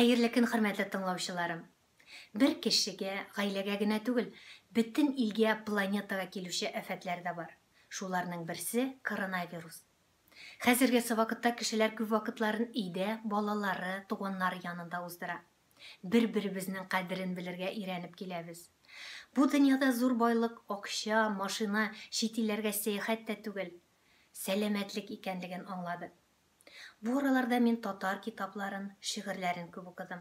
Хәерле көн, хөрмәтле тыңлаучыларым. Бер кешегә, гаиләгә генә түгел, бөтен илгә, планетага килүче афәтләр дә бар. Шуларның берсе коронавирус. Хәзергесе вакытта кешеләр күп вакытларын өйдә, балалары, туганнары янында уздыра. Бер-беребезнең кадерен белергә өйрәнеп киләбез. Бу дөньяда зур байлык, акча, машина, чит илләргә сәяхәт тә түгел, сәламәтлек икәнлеген аңладык. Бу араларда мин татар китапларын, шигырьләрен күп укыдым.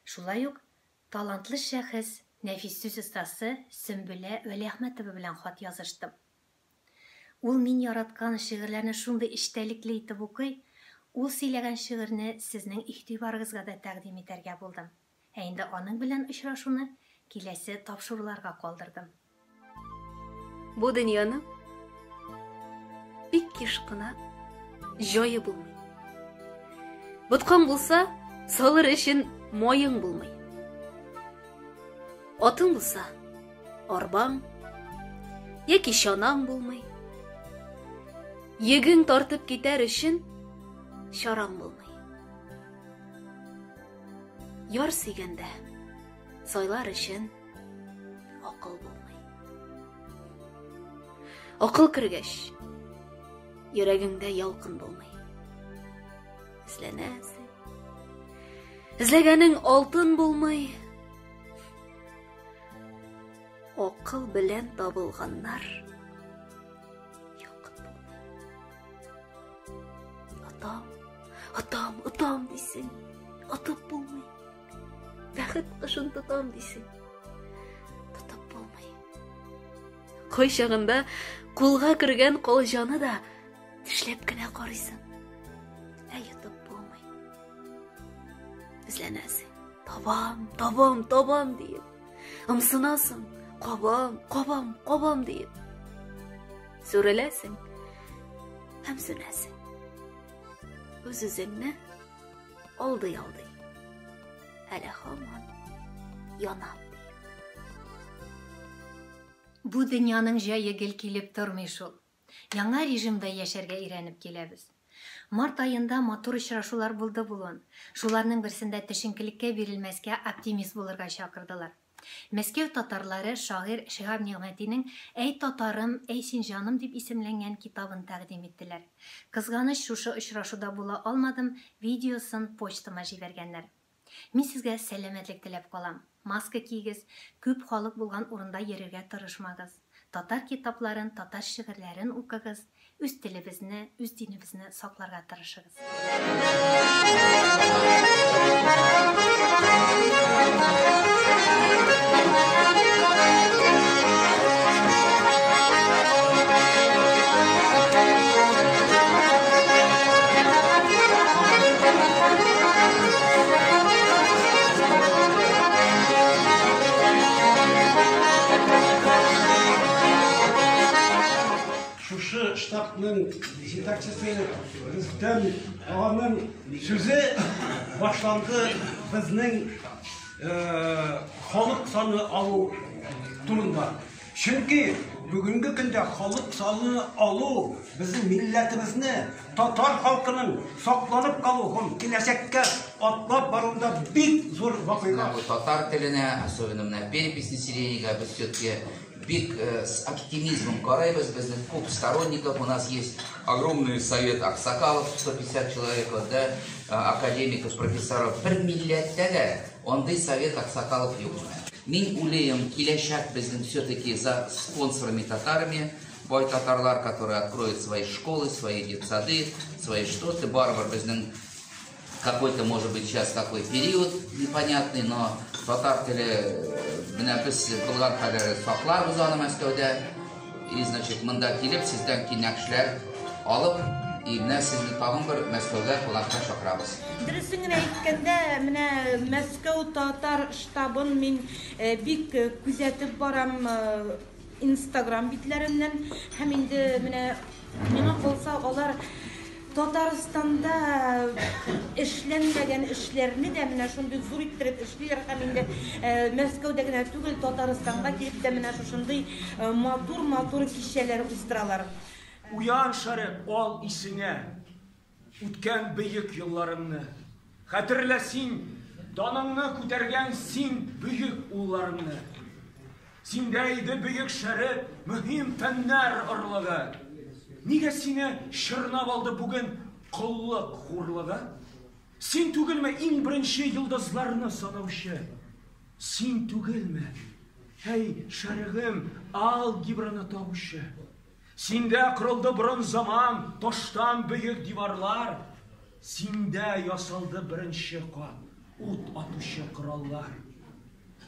Шулай ук талантлы шәхес, нәфис сүз остасы Сөмбелә Вәлиәхмәтова белән хат языштым. Ул мин яраткан шигырьләрне шундый эчтәлекле итеп укый, ул сөйләгән шигырьне сезнең игътибарыгызга да тәкъдим итәргә булдым. Ә инде аның белән очрашуны киләсе тапшыруларга калдырдым. Бу дөньяны бик еш кына җае булмый. Боткан булса, салыр өчен моең булмый. Атың булса, арбаң яки чанаң булмый. Йөгең тартып китәр өчен чараң булмый. Яр сөйгәндә сайлар өчен акыл булмый. Акыл кергәч, йөрәгеңдә ялкын булмый. Эзләнәсең. Эзләгәнең алтын булмый. Акыл белән табылганнар якын булмый. Атам дисең, атып булмый. Бәхет кышын тотам дисең, тотып булмый. Кай чагында кулга кергән калҗаны да тешләп кенә карыйсың. Йотып булмый. Эзләнәсең. Табам диеп. Ымсынасың. Кабам диеп. Сүреләсең. Һәм сүнәсең. Үз-үзеңне алдый. Әле һаман янам. Бу дөньяның җае гел килеп тормый шул. Яңа режимда яшәргә өйрәнеп киләбез. Март айында матур очрашулар булды булган. Шуларның берсендә төшенкелеккә бирелмәскә, оптимист булырга чакырдылар. Мәскәү татарлары шагыйрь Шиһаб Нигъмәтинең "Әй татарым, әй син җаным" дип исемләнгән китабын тәкъдим иттеләр. Кызганыч, шушы очрашуда була алмадым, видеосын почтама җибәргәннәр. Мин сезгә сәламәтлек теләп калам. Маска кигез, күп халык булган урында йөрергә тырышмагыз. Татар китапларын, татар шигырьләрен укыгыз, үз телебезне, үз динебезне сакларга тырышыгыз. Шушы штабның жетекчесе Рөстәм аганың сүзе башланды безнең халык саны алу турында. Чөнки бүгенге көндә халык саны алу безнең милләтебезне, татар халкының сакланып калу һәм киләчәккә атлап баруында бик зур вакыйга. Татар теленә, особенно перепись населения, без все-таки бик с оптимизмом карайбыз, безнең күп сторонников, у нас есть огромный совет аксакалов, 150 человек, да, академиков, профессоров, бер милләттә дә андый совет аксакалов юк. Мин уйлыйм, киләчәк безнең все-таки за спонсорами татарами, бай татарлар, которые откроют свои школы, свои детсады, свои что-то, барбар безнең какой-то, может быть, сейчас такой период непонятный, но татар теле менә без булган кадәр сакларбыз аны Мәскәүдә. И, значит, монда килеп, сездән кинәкшләр алып, и менә сезне тагын бер Мәскәүгә кунакка чакырабыз. Дөресен генә әйткәндә, менә Мәскәү татар штабын мин бик күзәтеп барам Instagram битләреннән. Һәм инде менә миңа калса алар Татарстанда эшләнмәгән эшләрне дә менә шундый зур иттереп эшлиләр һәм инде Мәскәүдә генә түгел, Татарстанга килеп тә менә шушындый матур кичәләр уздыралар. Уян шәреп, ал исеңә үткән бөек елларыңны Хәтерлә син, даныңны күтәргән син бөек улларыңны. Синдә иде бөек шәрәп, мөһим фәннәр орлыгы. Нигә сине чорнап алды бүген куллык хурлыгы? Син түгелме иң беренче йолдызларны санаучы? Син түгелме? Hey şərəğim, algebranı tavuşu. Sində qırıldı burun zaman, taşdan büyük divarlar. Sində yasaldı birinci qat, ut atışı krallar.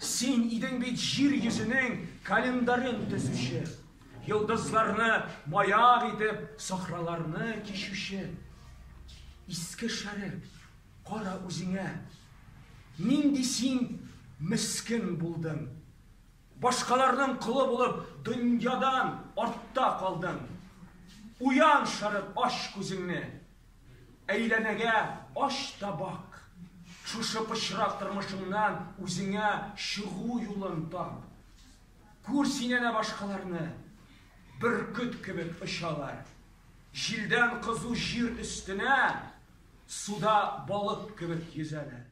Sen idin bit jir yüzünün kalendarın tüzüşü. Yıldızlarını mayak edip sahralarını keşüşü. İski şərəq, qara üzüne. Nindi sen miskin buldun. Başkalarının kılı bulup dünyadan orta kaldın. Uyan şarıp aç gözünü. Eğlenege aç da bak. Şuşu pışıraktırmışından üzüne şığı yolun tap. Kur sinene başkalarını. Bürküt gibi ışalar. Jilden kızı jir üstüne suda balık gibi yüzeler.